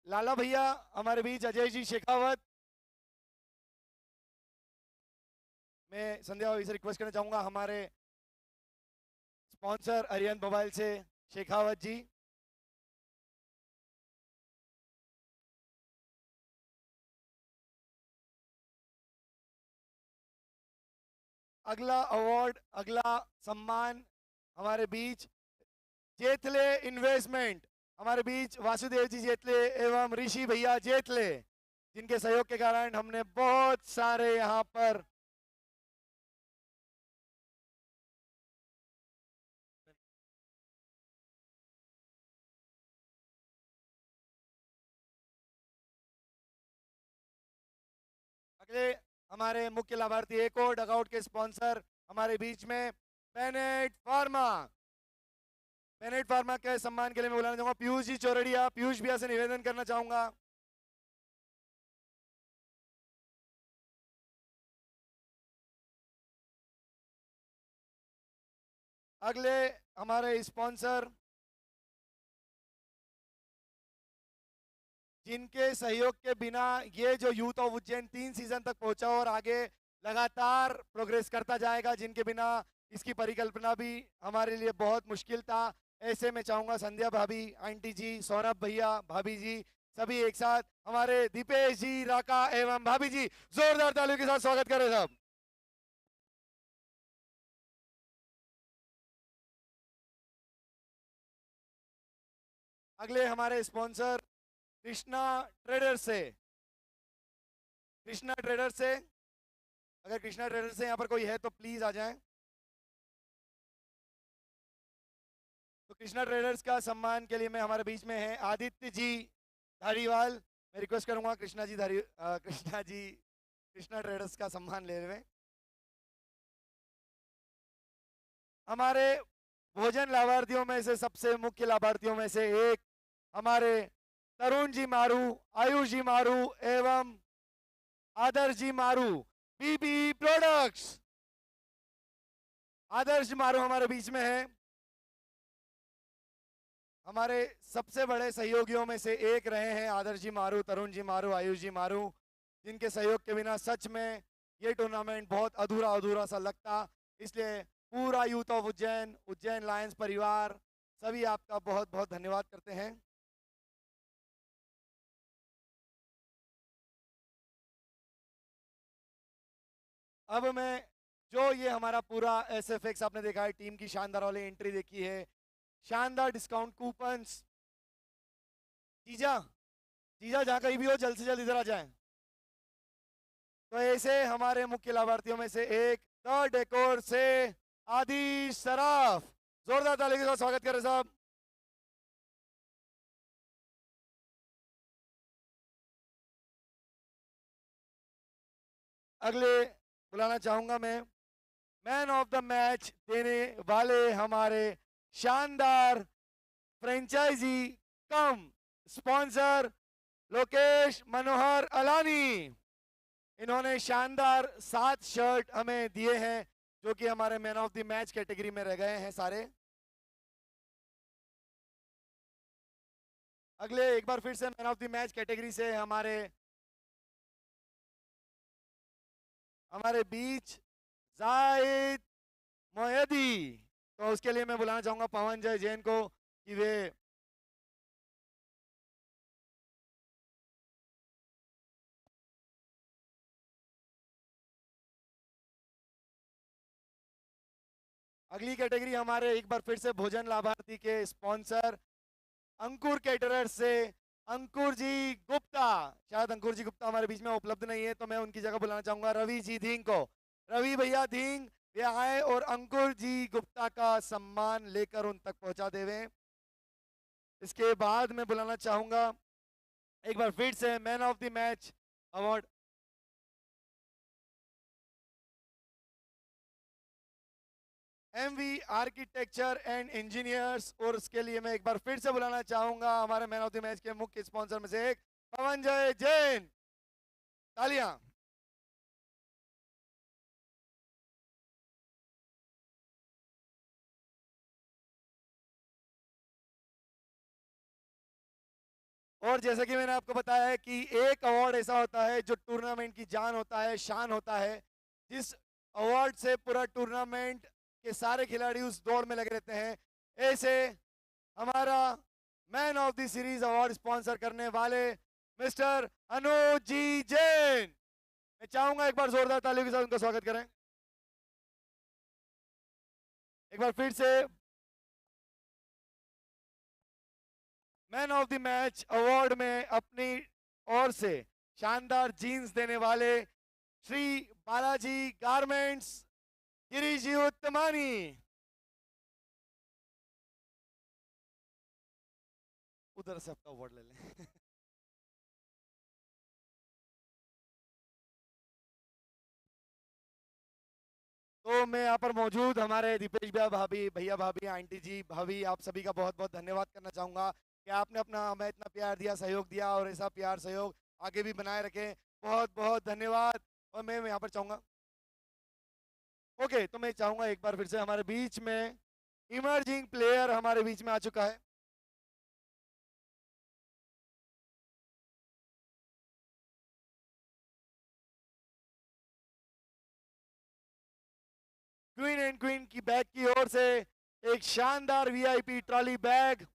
S2: लाला भैया, हमारे बीच अजय जी शेखावत। मैं संध्या भाभी से रिक्वेस्ट करना चाहूंगा हमारे स्पॉन्सर अरिहंत मोबाइल से शेखावत जी। अगला अवार्ड, अगला सम्मान हमारे बीच जेतले इन्वेस्टमेंट, हमारे बीच वासुदेव जी जेतले एवं ऋषि भैया जेतले, जिनके सहयोग के कारण हमने बहुत सारे यहाँ पर अगले हमारे मुख्य लाभार्थी एक और डगआउट के स्पॉन्सर हमारे बीच में पेनेट फार्मा। पेनेट फार्मा के सम्मान के लिए मैं बुलाना चाहूंगा पीयूष जी चौरड़िया। पीयूष भैया से निवेदन करना चाहूंगा अगले हमारे स्पॉन्सर जिनके सहयोग के बिना ये जो यूथ ऑफ उज्जैन 3 सीजन तक पहुंचा और आगे लगातार प्रोग्रेस करता जाएगा, जिनके बिना इसकी परिकल्पना भी हमारे लिए बहुत मुश्किल था। ऐसे में चाहूंगा संध्या भाभी, आंटी जी, सौरभ भैया, भाभी जी, सभी एक साथ हमारे दीपेश जी, राका एवं भाभी जी, जोरदार तालियों के साथ स्वागत करें सब। अगले हमारे स्पॉन्सर कृष्णा ट्रेडर्स से, कृष्णा ट्रेडर्स से, अगर कृष्णा ट्रेडर्स से यहाँ पर कोई है तो प्लीज आ जाएं। तो कृष्णा ट्रेडर्स का सम्मान के लिए मैं हमारे बीच में है आदित्य जी धारीवाल। मैं रिक्वेस्ट करूंगा कृष्णा जी कृष्णा ट्रेडर्स का सम्मान ले रहे हैं। हमारे भोजन लाभार्थियों में से सबसे मुख्य लाभार्थियों में से एक हमारे तरुण जी मारू, आयुष जी मारू एवं आदर्श जी मारू, बीबी प्रोडक्ट्स। आदर्श मारू हमारे बीच में है। हमारे सबसे बड़े सहयोगियों में से एक रहे हैं आदर्श जी मारू, तरुण जी मारू, आयुष जी मारू, जिनके सहयोग के बिना सच में ये टूर्नामेंट बहुत अधूरा अधूरा सा लगता। इसलिए पूरा youth of Ujjain, Ujjain Lions परिवार, सभी आपका बहुत बहुत धन्यवाद करते हैं। अब मैं जो ये हमारा पूरा एसएफएक्स आपने देखा है, टीम की शानदार वाली एंट्री देखी है, शानदार डिस्काउंट कूपन्स। जीजा जीजा जहां कहीं भी हो जल्द से जल्द इधर आ जाएं। तो ऐसे हमारे मुख्य लाभार्थियों में से एक द डेकोर से आदिश सराफ, जोरदार ताली के साथ स्वागत करें साहब। अगले बुलाना चाहूंगा मैं मैन ऑफ द मैच देने वाले हमारे शानदार फ्रेंचाइजी कम स्पॉन्सर लोकेश मनोहर अलानी। इन्होंने शानदार 7 शर्ट हमें दिए हैं जो कि हमारे man of the match category में रह गए हैं सारे। अगले एक बार फिर से man of the match category से हमारे बीच जाहिद मोयदी। तो उसके लिए मैं बुलाना चाहूंगा पवन जय जैन को कि वे अगली कैटेगरी हमारे एक बार फिर से भोजन लाभार्थी के स्पॉन्सर अंकुर कैटरर से अंकुर जी गुप्ता। शायद अंकुर जी गुप्ता हमारे बीच में उपलब्ध नहीं है, तो मैं उनकी जगह बुलाना चाहूंगा रवि जी धींग को। रवि भैया धींग वे आए और अंकुर जी गुप्ता का सम्मान लेकर उन तक पहुंचा देवे। इसके बाद मैं बुलाना चाहूंगा एक बार फिर से man of the match award MV architecture and engineers, और उसके लिए मैं एक बार फिर से बुलाना चाहूंगा हमारे मैन ऑफ द मैच के मुख्य स्पॉन्सर में से एक पवन जय जैन। तालियां। और जैसा कि मैंने आपको बताया है कि एक अवार्ड ऐसा होता है जो टूर्नामेंट की जान होता है, शान होता है, जिस अवार्ड से पूरा टूर्नामेंट के सारे खिलाड़ी उस दौड़ में लगे रहते हैं। ऐसे हमारा man of the series award sponsor करने वाले मिस्टर अनुज जी जैन, मैं चाहूंगा एक बार जोरदार तालियों के साथ उनका स्वागत करें। एक बार फिर से man of the match award में अपनी ओर से शानदार जीन्स देने वाले श्री बालाजी गारमेंट्स गिरीश जी उत्तमानी। उधर से आपका अवार्ड ले लें। तो मैं यहाँ पर मौजूद हमारे दीपेश भैया, भैया भाभी, आंटी जी, भाभी, आप सभी का बहुत बहुत धन्यवाद करना चाहूंगा कि आपने अपना हमें इतना प्यार दिया, सहयोग दिया, और ऐसा प्यार सहयोग आगे भी बनाए रखें। बहुत बहुत धन्यवाद। और मैं यहाँ पर चाहूंगा, ओके, तो मैं चाहूंगा एक बार फिर से हमारे बीच में इमर्जिंग प्लेयर हमारे बीच में आ चुका है। क्वीन एंड क्वीन की बैग की ओर से एक शानदार वीआईपी ट्रॉली बैग।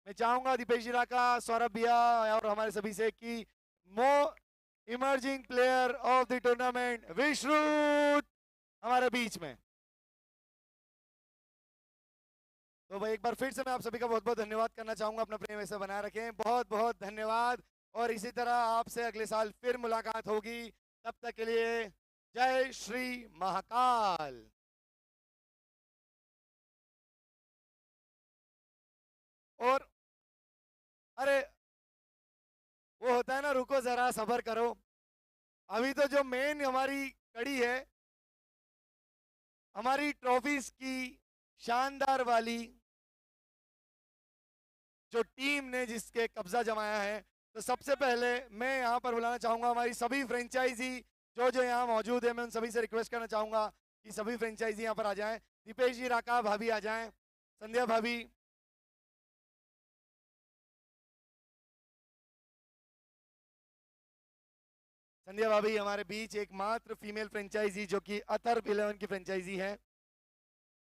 S2: मैं चाहूंगा दीपेश जी राका, सौरभ भैया और हमारे सभी से कि मो emerging player of the tournament Vishrut हमारे बीच में। तो भाई एक बार फिर से मैं आप सभी का बहुत बहुत धन्यवाद करना चाहूंगा। अपना प्रेम ऐसे बनाए रखें, बहुत बहुत धन्यवाद। और इसी तरह आपसे अगले साल फिर मुलाकात होगी। तब तक के लिए जय श्री महाकाल। और अरे वो होता है ना, रुको जरा सब्र करो। अभी तो जो मेन हमारी कड़ी है, हमारी ट्रॉफीज की शानदार वाली जो टीम ने जिसके कब्जा जमाया है, तो सबसे पहले मैं यहाँ पर बुलाना चाहूंगा हमारी सभी फ्रेंचाइजी जो यहाँ मौजूद है। मैं उन सभी से रिक्वेस्ट करना चाहूंगा कि सभी फ्रेंचाइजी यहाँ पर आ जाएं। दीपेश जी राका भाभी आ जाएं, संध्या भाभी, संध्या भाभी हमारे बीच एकमात्र फीमेल फ्रेंचाइजी जो कि अथर्व 11 की फ्रेंचाइजी है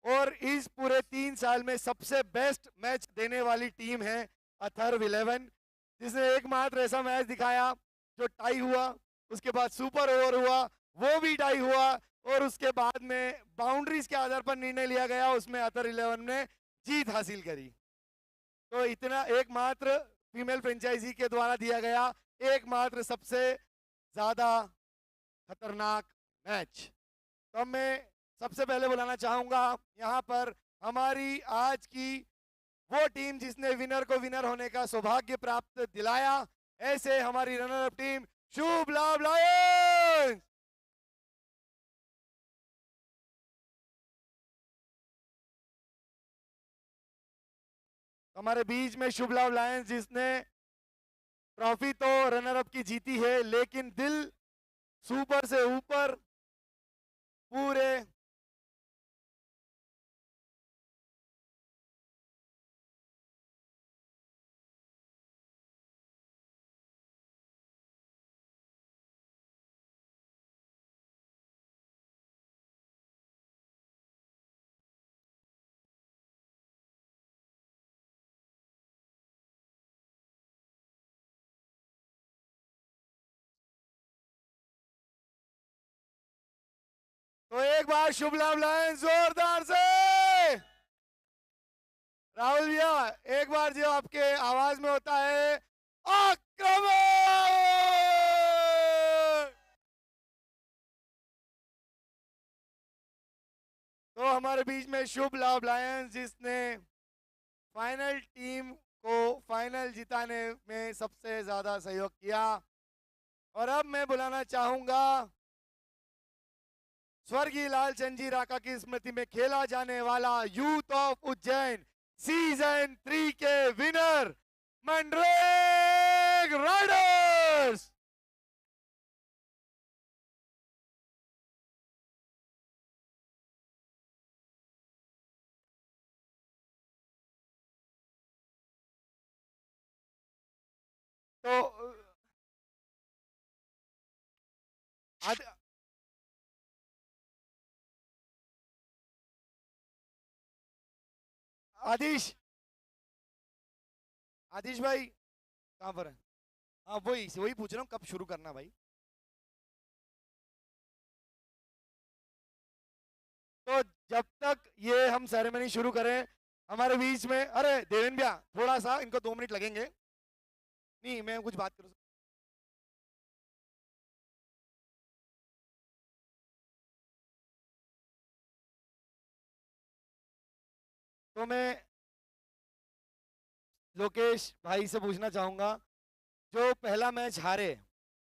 S2: और इस पूरे 3 साल में सबसे बेस्ट मैच देने वाली टीम है अथर्व 11, जिसने एकमात्र ऐसा मैच दिखाया जो टाई हुआ, उसके बाद सुपर ओवर हुआ, वो भी टाई हुआ और उसके बाद में बाउंड्रीज के आधार पर निर्णय लिया गया, उसमें अथर्व 11 ने जीत हासिल करी। तो इतना एकमात्र फीमेल फ्रेंचाइजी के द्वारा दिया गया एकमात्र सबसे ज्यादा खतरनाक मैच। तो मैं सबसे पहले बुलाना चाहूंगा यहाँ पर हमारी आज की वो टीम जिसने विनर को विनर होने का सौभाग्य प्राप्त दिलाया, ऐसे हमारी रनर अप टीम शुभ लाभ लायंस। हमारे बीच में शुभ लाभ लायंस जिसने ट्रॉफी तो रनर अप की जीती है, लेकिन दिल सुपर से ऊपर पूरे तो एक बार शुभ लाभ लायंस जोरदार से। राहुल भैया एक बार जो आपके आवाज में होता है आक्रमण। तो हमारे बीच में शुभ लाभ लायंस जिसने फाइनल टीम को फाइनल जिताने में सबसे ज्यादा सहयोग किया। और अब मैं बुलाना चाहूंगा स्वर्गीय लालचंद जी राका की स्मृति में खेला जाने वाला यूथ ऑफ उज्जैन सीजन 3 के विनर मनरेग राइडर्स। तो आदिश, आदिश भाई कहाँ पर है? हाँ वही वही पूछ रहा हूँ, कब शुरू करना भाई? तो जब तक ये हम सेरेमनी शुरू करें हमारे बीच में, अरे देवेन भैया थोड़ा सा इनको 2 मिनट लगेंगे। नहीं मैं कुछ बात करूँ। तो मैं लोकेश भाई से पूछना चाहूंगा, जो पहला मैच हारे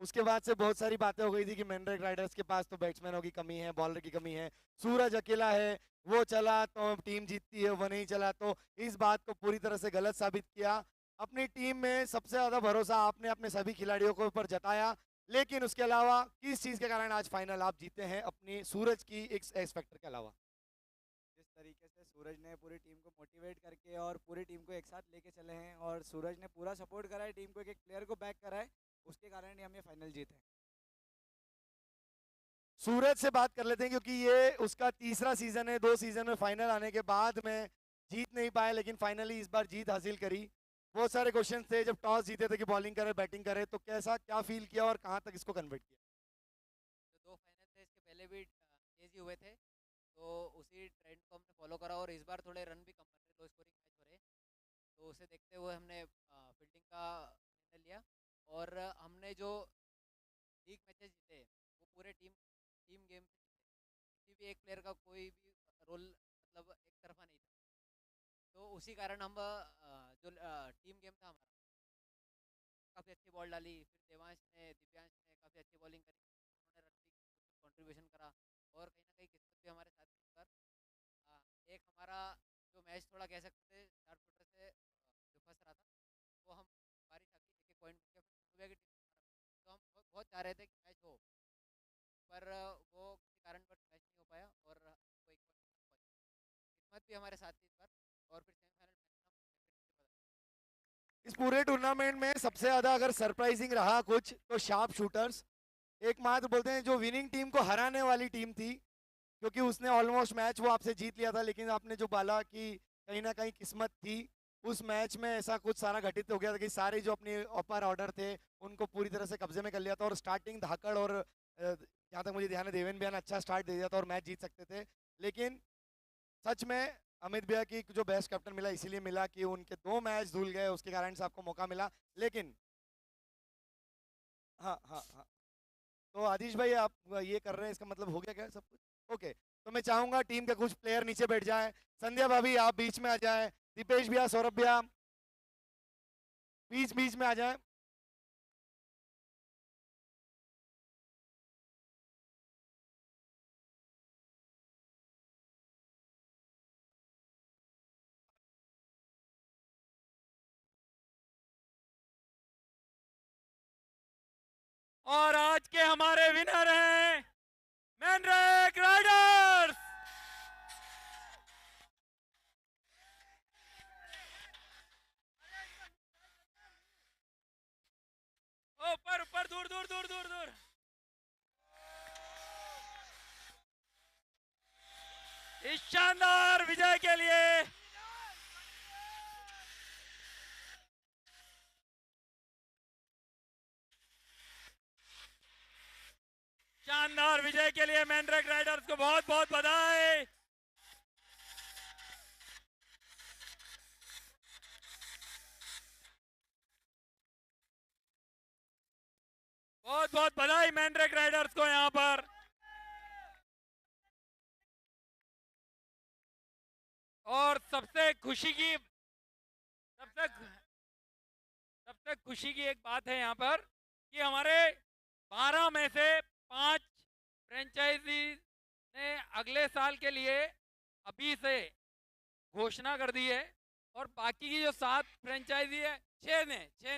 S2: उसके बाद से बहुत सारी बातें हो गई थी कि मनरेग राइडर्स के पास तो बैट्समैनों की कमी है, बॉलर की कमी है, सूरज अकेला है, वो चला तो टीम जीतती है, वो नहीं चला तो इस बात को पूरी तरह से गलत साबित किया। अपनी टीम में सबसे ज्यादा भरोसा आपने अपने सभी खिलाड़ियों के ऊपर जताया, लेकिन उसके अलावा किस चीज के कारण आज फाइनल आप जीते हैं अपनी सूरज की एक्स फैक्टर के अलावा?
S3: तरीके से सूरज ने पूरी टीम को मोटिवेट करके और पूरी टीम को एक साथ लेके चले हैं, और सूरज ने पूरा सपोर्ट करा है टीम को, एक एक प्लेयर को बैक करा है, उसके कारण ही हम ये फाइनल जीते हैं।
S2: सूरज से बात कर लेते हैं क्योंकि ये उसका तीसरा सीजन है, 2 सीजन में फाइनल आने के बाद में जीत नहीं पाए, लेकिन फाइनली इस बार जीत हासिल करी। बहुत सारे क्वेश्चन थे जब टॉस जीते थे कि बॉलिंग करे बैटिंग करे, तो कैसा क्या फील किया और कहाँ तक इसको कन्वर्ट किया?
S4: जो 2 फाइनल थे इसके पहले भी तेज ही हुए थे, तो उसी ट्रेंड को हमने फॉलो करा, और इस बार थोड़े रन भी कम बन रहे, लो स्कोरिंग मैच हो रहे, तो उसे देखते हुए हमने फील्डिंग का निर्णय लिया। और हमने जो लीग मैचेस जीते वो पूरे टीम टीम गेम से जीते, किसी भी एक प्लेयर का कोई भी रोल मतलब एक तरफा नहीं था, तो उसी कारण हम जो टीम गेम था हमारा, काफ़ी अच्छी बॉल डाली, फिर देवांश ने दिव्यांश ने काफ़ी अच्छी बॉलिंग करी, उन्होंने रन भी कंट्रीब्यूशन करा, और कहीं ना कहीं किस्मत भी हमारे साथ थी इस बार। एक हमारा जो मैच थोड़ा कह सकते थे शार्प शूटर से जो फंस रहा था, वो हम बारिश आती एक एक पॉइंट बच गया, फिर सुबह की टीम हमारा, तो हम बहुत चाह रहे थे कि मैच हो, पर वो किसी कारणवश मैच नहीं हो पाया, और हमको एक पॉइंट मिला, किस्मत भी हमारे साथ थी इस बार, और फिर सेमीफाइनल मैच हम फिर
S2: इस पूरे टूर्नामेंट में सबसे ज्यादा अगर सरप्राइजिंग रहा कुछ तो शार्प शूटर्स, एकमात्र बोलते हैं जो विनिंग टीम को हराने वाली टीम थी, क्योंकि उसने ऑलमोस्ट मैच वो आपसे जीत लिया था, लेकिन आपने जो बोला कि कहीं ना कहीं किस्मत थी, उस मैच में ऐसा कुछ सारा घटित हो गया था कि सारे जो अपने अपर ऑर्डर थे उनको पूरी तरह से कब्जे में कर लिया था, और स्टार्टिंग धाकड़ और जहाँ तक मुझे ध्यान है देवेन भैया ने अच्छा स्टार्ट दे दिया था और मैच जीत सकते थे, लेकिन सच में अमित भैया की जो बेस्ट कैप्टन मिला इसीलिए मिला कि उनके 2 मैच धुल गए, उसके कारण से आपको मौका मिला। लेकिन हाँ हाँ हाँ, तो आदिश भाई आप ये कर रहे हैं, इसका मतलब हो गया क्या सब कुछ? ओके, तो मैं चाहूंगा टीम के कुछ प्लेयर नीचे बैठ जाएं, संध्या भाभी आप बीच में आ जाएं, दीपेश भैया सौरभ भैया बीच बीच में आ जाएं।
S1: और आज के हमारे विनर हैं मैनरेक राइडर्स। ऊपर ऊपर दूर दूर दूर दूर दूर। इस शानदार विजय के लिए मैनरेक राइडर्स को बहुत बहुत बधाई। बहुत बहुत बधाई मैनरेक राइडर्स को यहाँ पर। और सबसे खुशी की एक बात है यहाँ पर कि हमारे 12 में से 5 फ्रेंचाइजी ने अगले साल के लिए अभी से घोषणा कर दी है, और बाकी की जो 7 फ्रेंचाइजी है, 6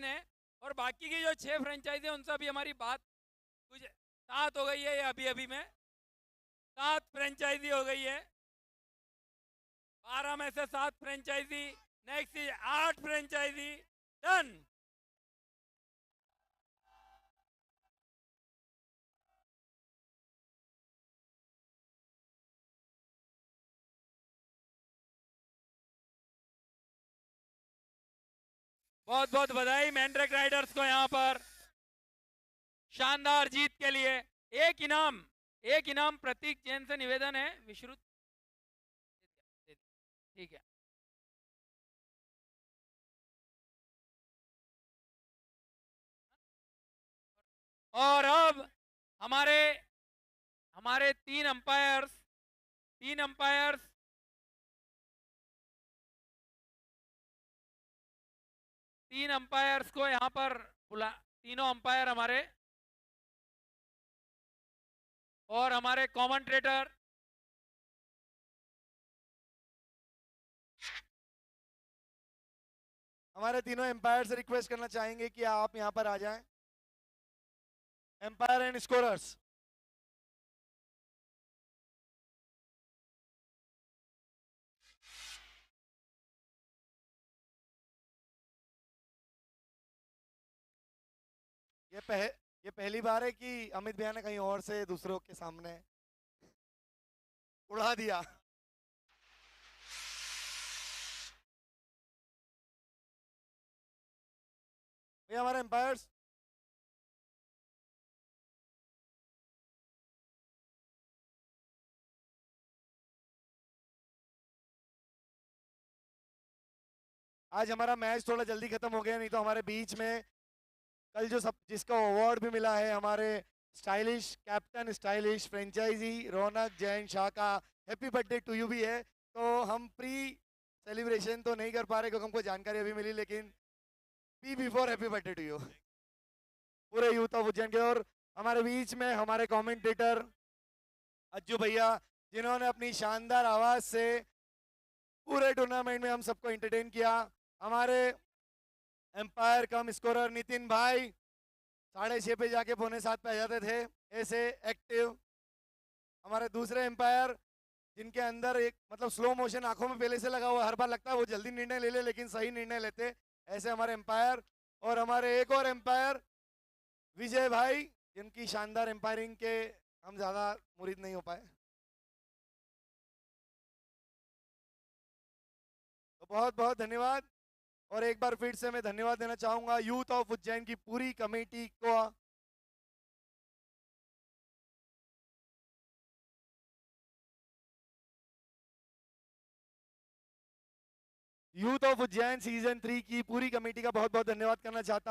S1: ने, और बाकी की जो 6 फ्रेंचाइजी है उनसे अभी हमारी बात कुछ 7 हो गई है, ये अभी अभी में 7 फ्रेंचाइजी हो गई है। 12 में से 7 फ्रेंचाइजी, नेक्स्ट 8 फ्रेंचाइजी डन। बहुत बहुत बधाई मैनरेक राइडर्स को यहाँ पर शानदार जीत के लिए। एक इनाम प्रतीक जैन से निवेदन है, विश्रुत ठीक है। और अब हमारे हमारे 3 अंपायर्स को यहाँ पर बुला, तीनों अंपायर हमारे और हमारे कमेंटेटर
S2: हमारे तीनों एम्पायर से रिक्वेस्ट करना चाहेंगे कि आप यहाँ पर आ जाएं, एम्पायर एंड स्कोरर्स। ये पहली बार है कि अमित भैया ने कहीं और से दूसरों के सामने उड़ा दिया। भैया हमारे एम्पायर्स आज हमारा मैच थोड़ा जल्दी खत्म हो गया, नहीं तो हमारे बीच में कल जो सब जिसका अवार्ड भी मिला है हमारे स्टाइलिश कैप्टन स्टाइलिश फ्रेंचाइजी रौनक जैन शाह का हैप्पी बर्थडे टू यू भी है। तो हम प्री सेलिब्रेशन तो नहीं कर पा रहे क्योंकि हमको जानकारी अभी मिली, लेकिन be before happy birthday to you पूरे यूथ ऑफ उज्जैन के। और हमारे बीच में हमारे कमेंटेटर अज्जू भैया, जिन्होंने अपनी शानदार आवाज से पूरे टूर्नामेंट में हम सबको एंटरटेन किया। हमारे एम्पायर कम स्कोरर नितिन भाई 6:30 पे जाके 6:45 पे आ जाते थे, ऐसे एक्टिव। हमारे दूसरे एम्पायर जिनके अंदर एक मतलब स्लो मोशन आंखों में पहले से लगा हुआ, हर बार लगता है वो जल्दी निर्णय ले ले लेकिन सही निर्णय लेते, ऐसे हमारे एम्पायर। और हमारे एक और एम्पायर विजय भाई, जिनकी शानदार एम्पायरिंग के हम ज्यादा मुरीद नहीं हो पाए। तो बहुत बहुत धन्यवाद। और एक बार फिर से मैं धन्यवाद देना चाहूंगा यूथ ऑफ उज्जैन की पूरी कमेटी को। यूथ ऑफ उज्जैन सीजन 3 की पूरी कमेटी का बहुत बहुत धन्यवाद करना चाहता हूं।